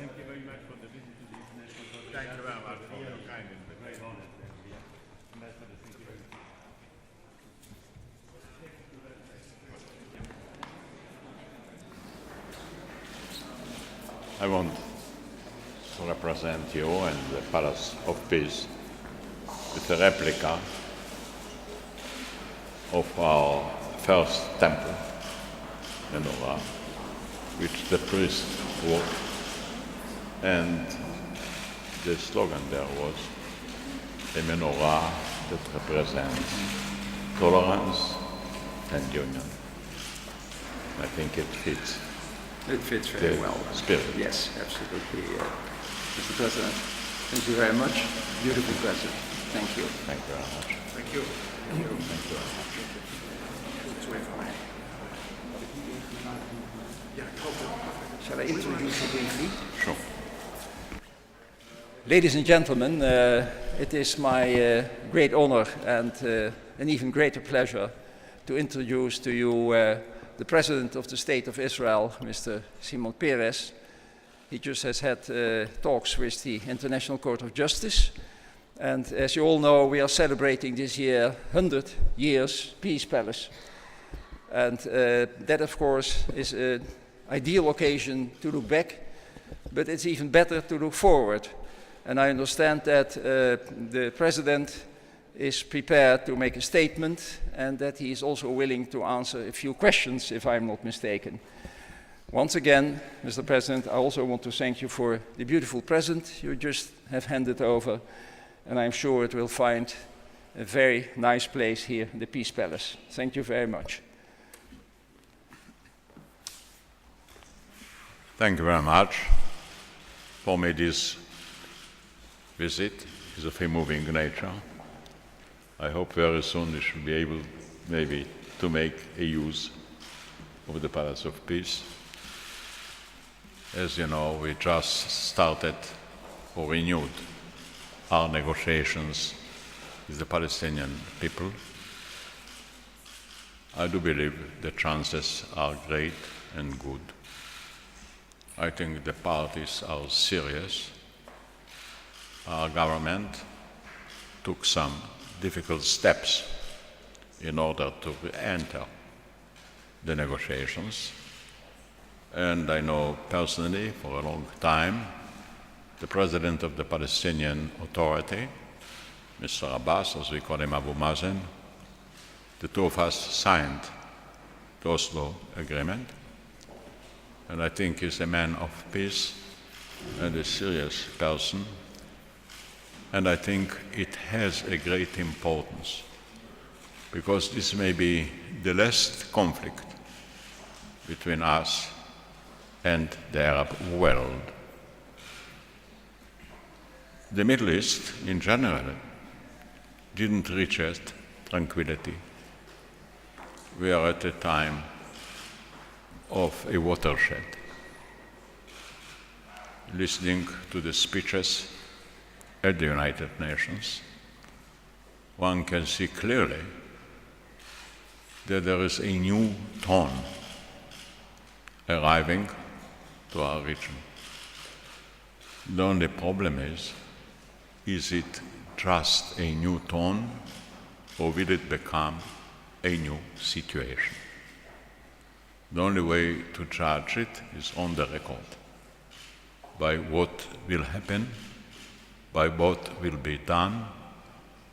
Thank you very much for the visit to the International Court. Thank you very much for your kind invitation. Very honored to have you here. Ambassador, thank you very much. I want to represent you and the Palace of Peace with a replica of our first temple, menorah, which the priest wrote. And the slogan there was a menorah that represents tolerance and union. I think it fits. It fits very well. Spirit. Yes, absolutely. Mr. President, thank you very much. Beautiful present. Thank you. Thank you very much. Thank you. Thank you very much. Shall I introduce you briefly? Sure. Ladies and gentlemen, it is my great honor and an even greater pleasure to introduce to you the President of the State of Israel, Mr. Shimon Peres. He just has had talks with the International Court of Justice. And as you all know, we are celebrating this year 100 years Peace Palace. And that, of course, is an ideal occasion to look back, but it's even better to look forward. And I understand that the President is prepared to make a statement and that he is also willing to answer a few questions, if I'm not mistaken. Once again, Mr. President, I also want to thank you for the beautiful present you just have handed over, and I'm sure it will find a very nice place here in the Peace Palace. Thank you very much. Thank you very much. For me, this visit is of a moving nature. I hope very soon we should be able maybe to make a use of the Palace of Peace. As you know, we just started or renewed our negotiations with the Palestinian people. I do believe the chances are great and good. I think the parties are serious. Our government took some difficult steps in order to enter the negotiations. And I know personally for a long time the president of the Palestinian Authority, Mr. Abbas, as we call him Abu Mazen. The two of us signed the Oslo Agreement. And I think he's a man of peace and a serious person. And I think it has a great importance because this may be the last conflict between us and the Arab world. The Middle East, in general, didn't reach yet tranquility. We are at a time of a watershed. Listening to the speeches at the United Nations, one can see clearly that there is a new tone arriving to our region. The only problem is it just a new tone or will it become a new situation? The only way to judge it is on the record, by what will happen, by what will be done,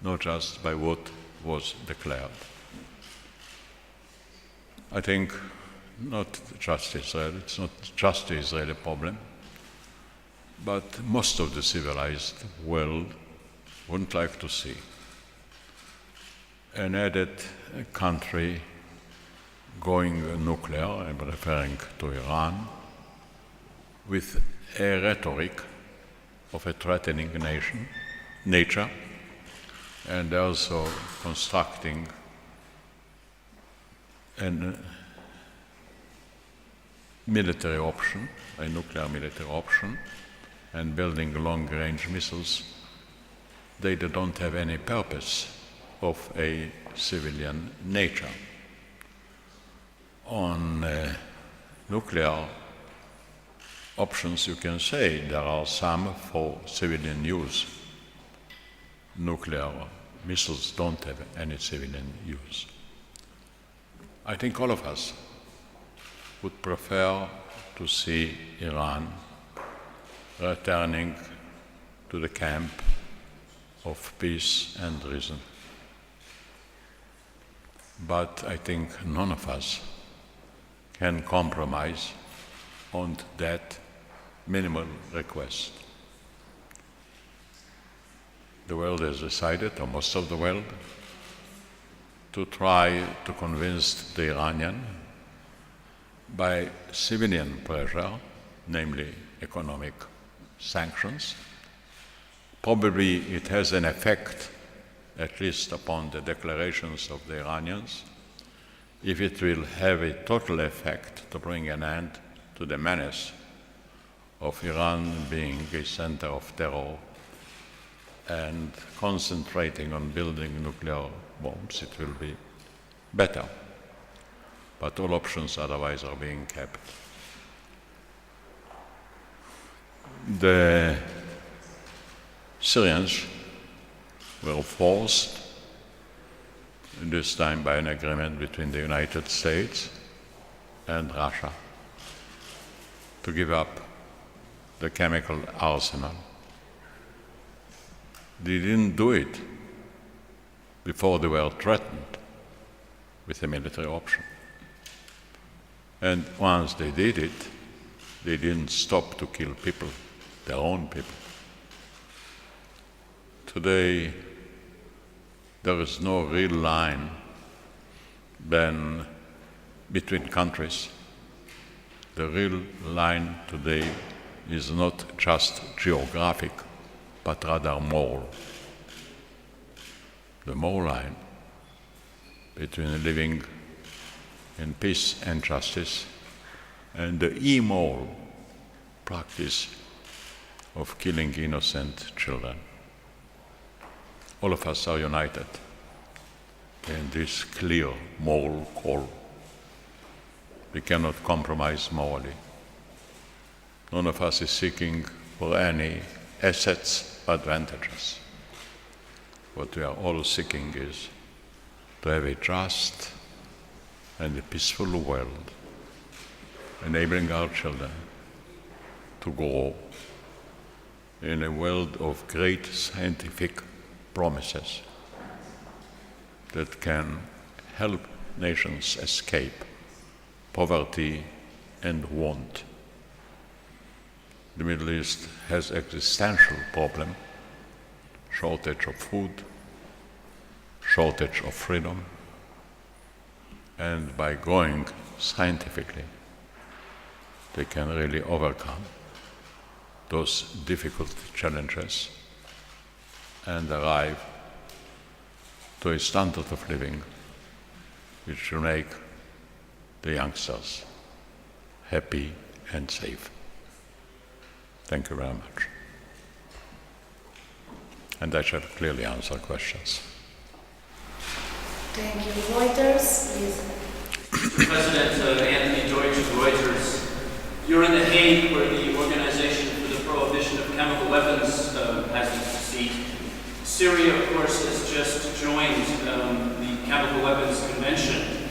not just by what was declared. I think not just Israel, it's not just the Israeli problem, but most of the civilized world wouldn't like to see an added country going nuclear, I'm referring to Iran, with a rhetoric of a threatening nature, and also constructing a military option, a nuclear military option, and building long-range missiles. They don't have any purpose of a civilian nature. On nuclear options you can say. There are some for civilian use. Nuclear missiles don't have any civilian use. I think all of us would prefer to see Iran returning to the camp of peace and reason. But I think none of us can compromise on that minimal request. The world has decided, or most of the world, to try to convince the Iranian by civilian pressure, namely economic sanctions. Probably it has an effect, at least upon the declarations of the Iranians. If it will have a total effect to bring an end to the menace of Iran being a center of terror and concentrating on building nuclear bombs, it will be better. But all options otherwise are being kept. The Syrians were forced, this time by an agreement between the United States and Russia, to give up the chemical arsenal. They didn't do it before they were threatened with a military option. And once they did it, they didn't stop to kill people, their own people. Today, there is no real line between countries. The real line today is not just geographic, but rather moral. The moral line between living in peace and justice and the immoral practice of killing innocent children. All of us are united in this clear moral call. We cannot compromise morally. None of us is seeking for any assets or advantages. What we are all seeking is to have a just and a peaceful world, enabling our children to grow in a world of great scientific promises that can help nations escape poverty and want. The Middle East has existential problem, shortage of food, shortage of freedom, and by going scientifically, they can really overcome those difficult challenges and arrive to a standard of living which will make the youngsters happy and safe. Thank you very much. And I shall clearly answer questions. Thank you. Reuters, please. President Anthony Deutsch of Reuters, you're in The Hague, where the Organization for the Prohibition of Chemical Weapons has its seat. Syria, of course, has just joined the Chemical Weapons Convention.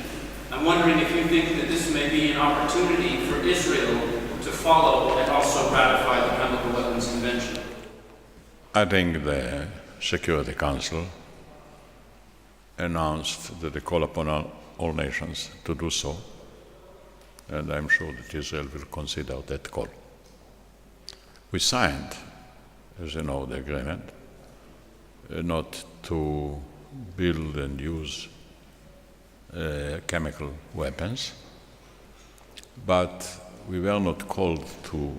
I'm wondering if you think that this may be an opportunity for Israel to follow and also ratify the Chemical Weapons Convention. I think the Security Council announced that they call upon all nations to do so, and I'm sure that Israel will consider that call. We signed, as you know, the agreement not to build and use chemical weapons, but we were not called to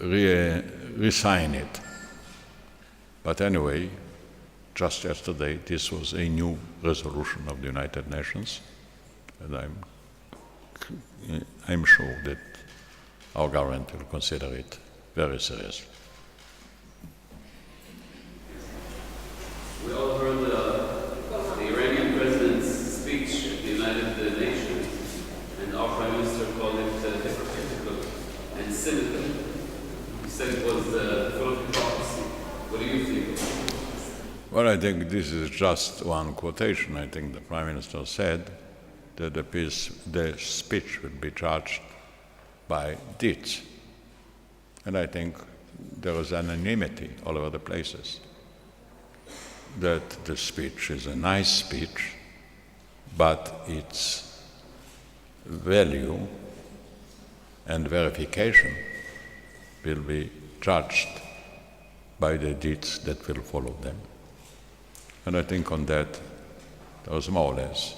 re-sign it. But anyway, just yesterday, this was a new resolution of the United Nations, and I'm sure that our government will consider it very seriously. We all heard the Iranian president's speech at the United Nations, and our prime minister called it hypocritical and senator. You said it was full of hypocrisy. What do you think? Well, I think this is just one quotation. I think the Prime Minister said that the speech will be judged by deeds. And I think there is anonymity all over the places that the speech is a nice speech, but its value and verification will be judged by the deeds that will follow them. And I think on that there is more or less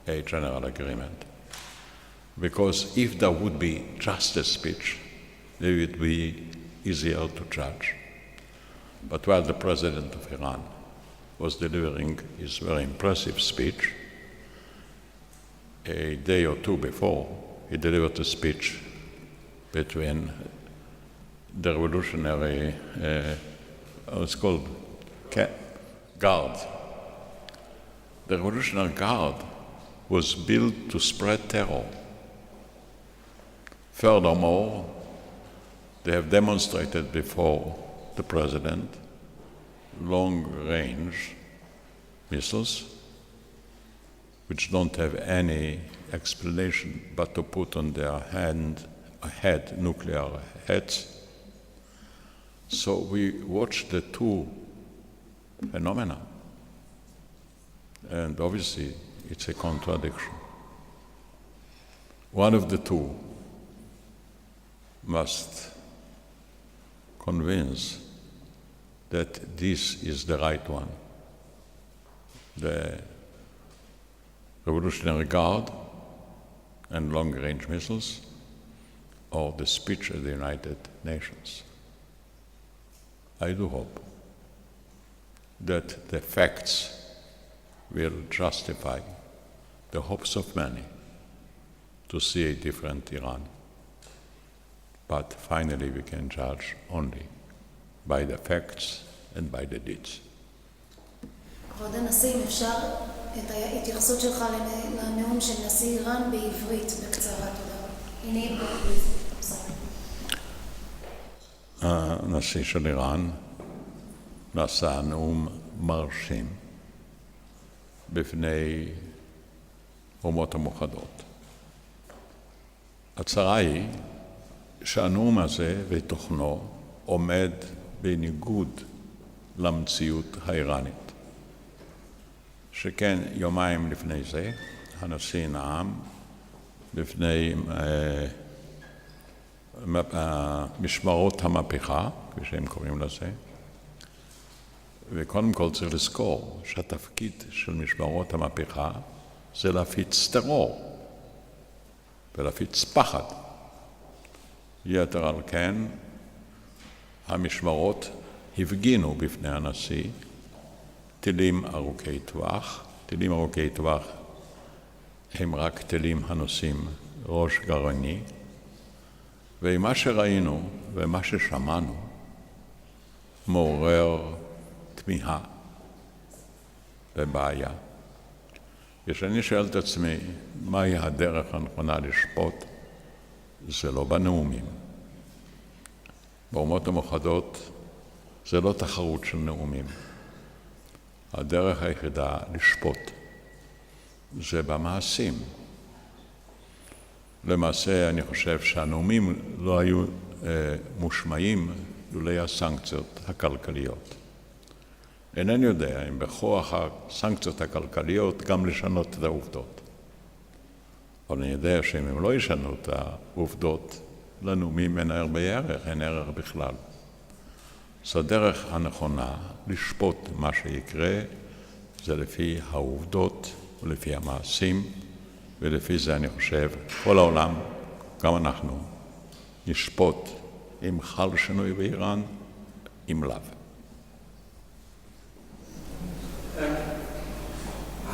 a general agreement. Because if there would be just a speech, it would be easier to judge. But while the president of Iran was delivering his very impressive speech, a day or two before, he delivered a speech between the revolutionary, it's called Guard. The Revolutionary Guard was built to spread terror. Furthermore, they have demonstrated before the president long-range missiles, which don't have any explanation but to put on their head nuclear heads. So we watched the two phenomena, and obviously it's a contradiction. One of the two must convince that this is the right one. The Revolutionary Guard and long-range missiles, or the speech of the United Nations. I do hope that the facts will justify the hopes of many to see a different Iran. But finally we can judge only by the facts and by the deeds. כבוד הנשיא, אם אפשר את ההתייחסות שלך לנאום של נשיא איראן בעברית בקצרה, תודה. הנה הנשיא של איראן נשא נאום מרשים בפני האומות המאוחדות. הצרה היא שהנאום הזה ותוכנו עומד בניגוד למציאות האיראנית. שכן יומיים לפני זה הנשיא נאם בפני משמרות המהפכה, כפי שהם קוראים לזה, וקודם כל צריך לזכור שהתפקיד של משמרות המהפכה זה להפיץ טרור ולהפיץ פחד. יתר על כן, המשמרות הפגינו בפני הנשיא טילים ארוכי טווח. טילים ארוכי טווח הם רק טילים הנושאים ראש גרעיני, ומה שראינו ומה ששמענו מעורר תמיהה ובעיה. כשאני שואל את עצמי מהי הדרך הנכונה לשפוט, זה לא בנאומים. באומות המאוחדות זה לא תחרות של נאומים. הדרך היחידה לשפוט זה במעשים. למעשה אני חושב שהנאומים לא היו מושמעים לולא הסנקציות הכלכליות. אינני יודע אם בכוח הסנקציות הכלכליות גם לשנות את העובדות. אבל אני יודע שאם הם לא ישנו את העובדות, לנאומים אין הרבה ערך, אין ערך בכלל. זו הדרך הנכונה לשפוט מה שיקרה, זה לפי העובדות ולפי המעשים, ולפי זה אני חושב, כל העולם, גם אנחנו, נשפוט אם חל שינוי באיראן, אם לאו.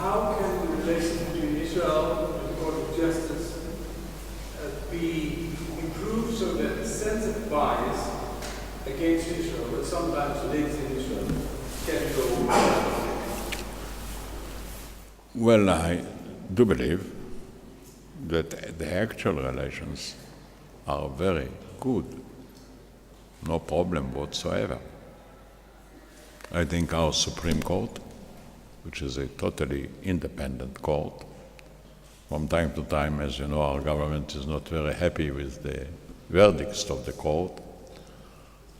How can the relations between Israel and the Court of Justice be improved so that the sense of bias against Israel, but sometimes linked in Israel, can go away? Well, I do believe that the actual relations are very, good. No problem whatsoever. I think our Supreme Court, which is a totally independent court, from time to time, as you know, our government is not very happy with the verdicts of the court,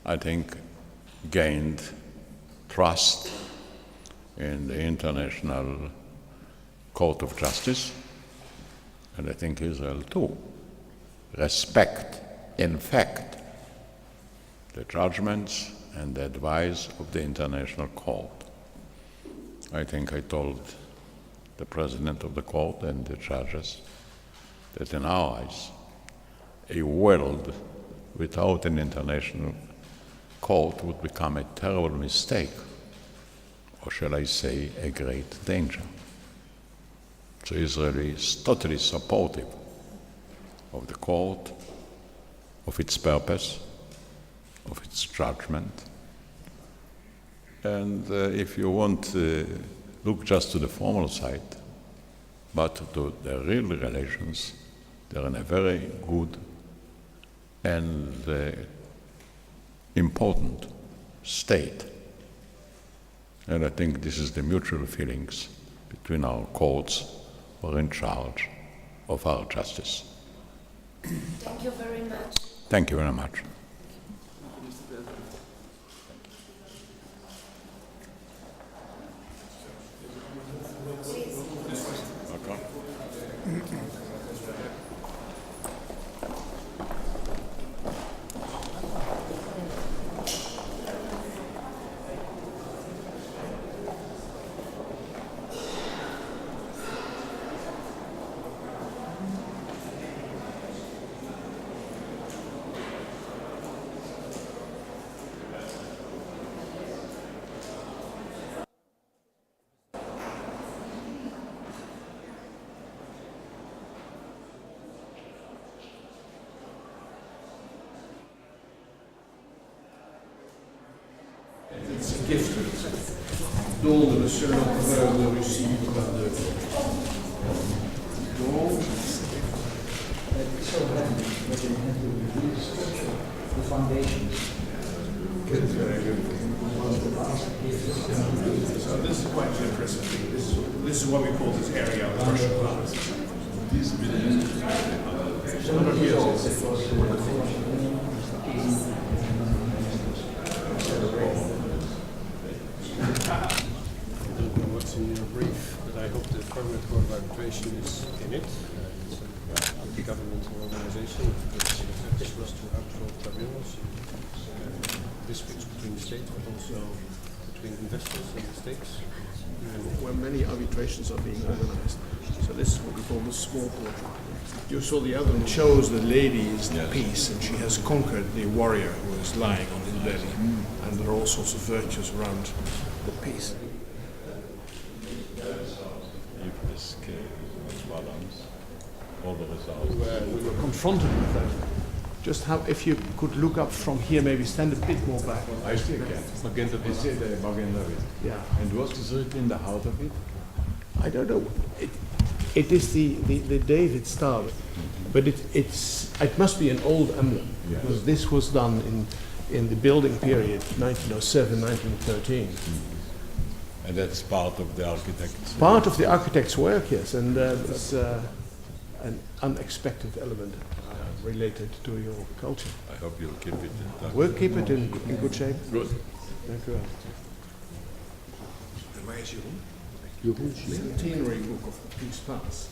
I think gained trust in the International Court of Justice, and I think Israel too, respect, in fact, the judgments and the advice of the International Court. I think I told the President of the Court and the judges that in our eyes, a world without an international court would become a terrible mistake, or shall I say, a great danger. So Israel is totally supportive of the court, of its purpose, of its judgment. And if you want, look just to the formal side, but to the real relations, they're in a very good and important state. And I think this is the mutual feelings between our courts who are in charge of our justice. Thank you very much. Thank you very much. Gifted door de sur l'empereur de Russie par de door. The foundations. So this is quite interesting. This is what we call this area of Russian past. These buildings, 100 years. What's in your brief, but I hope the Permanent Court of Arbitration is in it. It's an anti-governmental organization which refers to arbitral tribunals, disputes between the states, but also between investors and the states. Where many arbitrations are being organized. So this is what we call the small court. You saw the other one. It shows the lady is the peace, and she has conquered the warrior who is lying on his belly. And there are all sorts of virtues around the peace. If the scale was balanced, all the results. We were confronted with that. Just how, if you could look up from here, maybe stand a bit more back. I see again. Yeah. And what is written in the heart of it? I don't know. It is the David Star, but it must be an old emblem, because this was done in the building period, 1907, 1913. And that's part of the architect's... Part of the architect's work, yes, and it's an unexpected element related to your culture. I hope you'll keep it intact. We'll keep it in good shape. Good. Thank you. Where is Jeroen? The centenary book of the Peace Palace,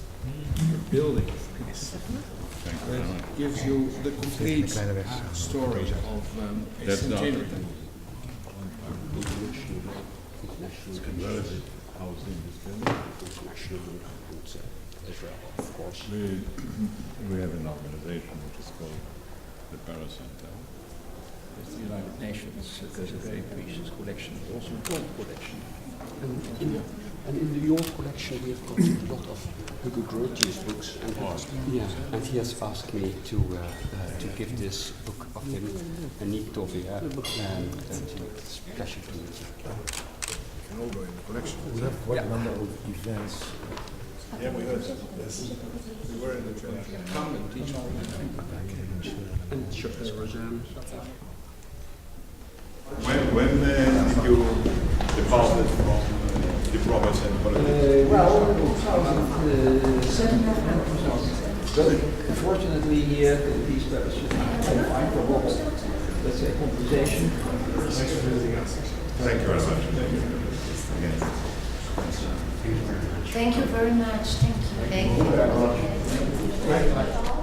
the building of peace. That gives you the complete story of a centenary. It's converted house in this building. Israel, of course. We have an organization which is called the Paris Center. It's the United Nations, there's a very precious collection, but also a gold collection. And in the York collection we have got a lot of Hugo Grotius books, and he has asked me to give this book of him a Nictovia, and it's a pleasure to me. Can all go in the collection. We have quite a number of events Yeah, we heard that. Yes. We were in the church. Come and teach me. And sure, there was When did you depart from diplomacy and politics? Well, 2007 and 2008. But unfortunately here, these papers should find a lot of, let's say, compensation. Thanks for visiting us. Thank you very much. Again. Thank you very much. Thank you. Thank you very much.